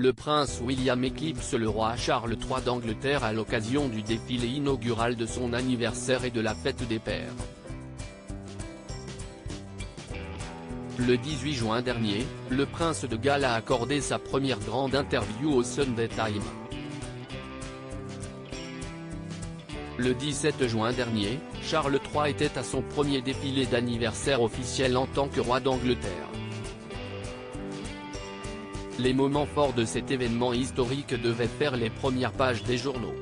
le prince William éclipse le roi Charles III d'Angleterre à l'occasion du défilé inaugural de son anniversaire et de la fête des pères. Le 18 juin dernier, le prince de Galles a accordé sa première grande interview au Sunday Times. Le 17 juin dernier, Charles III était à son premier défilé d'anniversaire officiel en tant que roi d'Angleterre. Les moments forts de cet événement historique devaient faire les premières pages des journaux.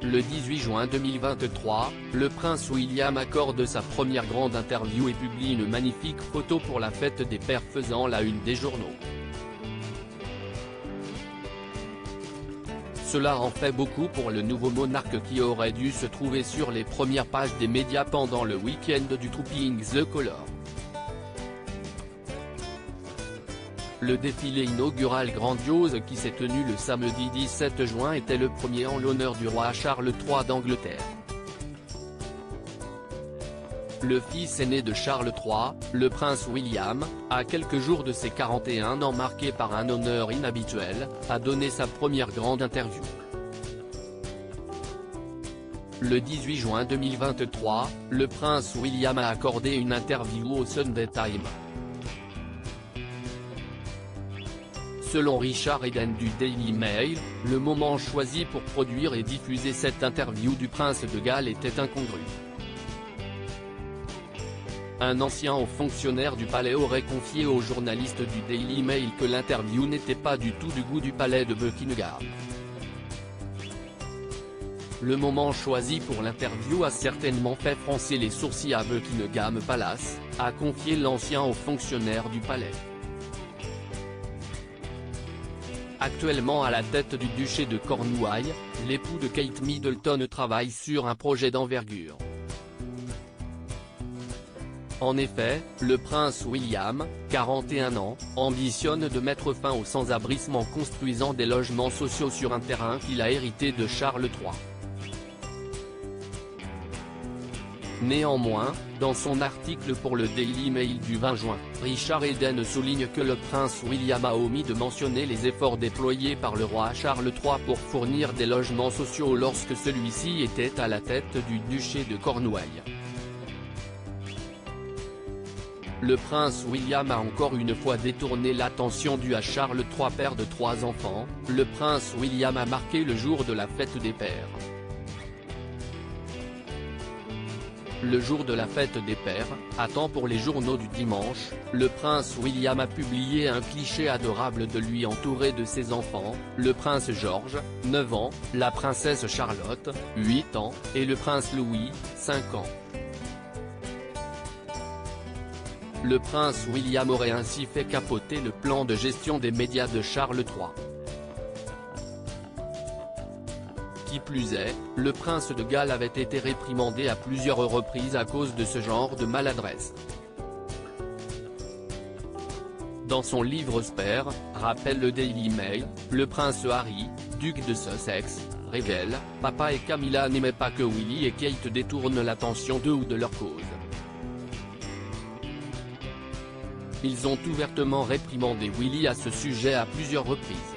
Le 18 juin 2023, le prince William accorde sa première grande interview et publie une magnifique photo pour la fête des pères faisant la une des journaux. Cela en fait beaucoup pour le nouveau monarque qui aurait dû se trouver sur les premières pages des médias pendant le week-end du Trooping the Colour. Le défilé inaugural grandiose qui s'est tenu le samedi 17 juin était le premier en l'honneur du roi Charles III d'Angleterre. Le fils aîné de Charles III, le prince William, à quelques jours de ses 41 ans marqué par un honneur inhabituel, a donné sa première grande interview. Le 18 juin 2023, le prince William a accordé une interview au Sunday Times. Selon Richard Eden du Daily Mail, le moment choisi pour produire et diffuser cette interview du prince de Galles était incongru. Un ancien haut fonctionnaire du palais aurait confié aux journalistes du Daily Mail que l'interview n'était pas du tout du goût du palais de Buckingham. Le moment choisi pour l'interview a certainement fait froncer les sourcils à Buckingham Palace, a confié l'ancien haut fonctionnaire du palais. Actuellement à la tête du duché de Cornouailles, l'époux de Kate Middleton travaille sur un projet d'envergure. En effet, le prince William, 41 ans, ambitionne de mettre fin au sans-abrisme en construisant des logements sociaux sur un terrain qu'il a hérité de Charles III. Néanmoins, dans son article pour le Daily Mail du 20 juin, Richard Eden souligne que le prince William a omis de mentionner les efforts déployés par le roi Charles III pour fournir des logements sociaux lorsque celui-ci était à la tête du duché de Cornouailles. Le prince William a encore une fois détourné l'attention due à Charles III, père de 3 enfants. Le prince William a marqué le jour de la fête des pères. Le jour de la fête des pères, à temps pour les journaux du dimanche, le prince William a publié un cliché adorable de lui entouré de ses enfants, le prince George, 9 ans, la princesse Charlotte, 8 ans, et le prince Louis, 5 ans. Le prince William aurait ainsi fait capoter le plan de gestion des médias de Charles III. Qui plus est, le prince de Galles avait été réprimandé à plusieurs reprises à cause de ce genre de maladresse. Dans son livre Spare, rappelle le Daily Mail, le prince Harry, duc de Sussex, révèle, papa et Camilla n'aimaient pas que Willy et Kate détournent l'attention d'eux ou de leur cause. Ils ont ouvertement réprimandé Willy à ce sujet à plusieurs reprises.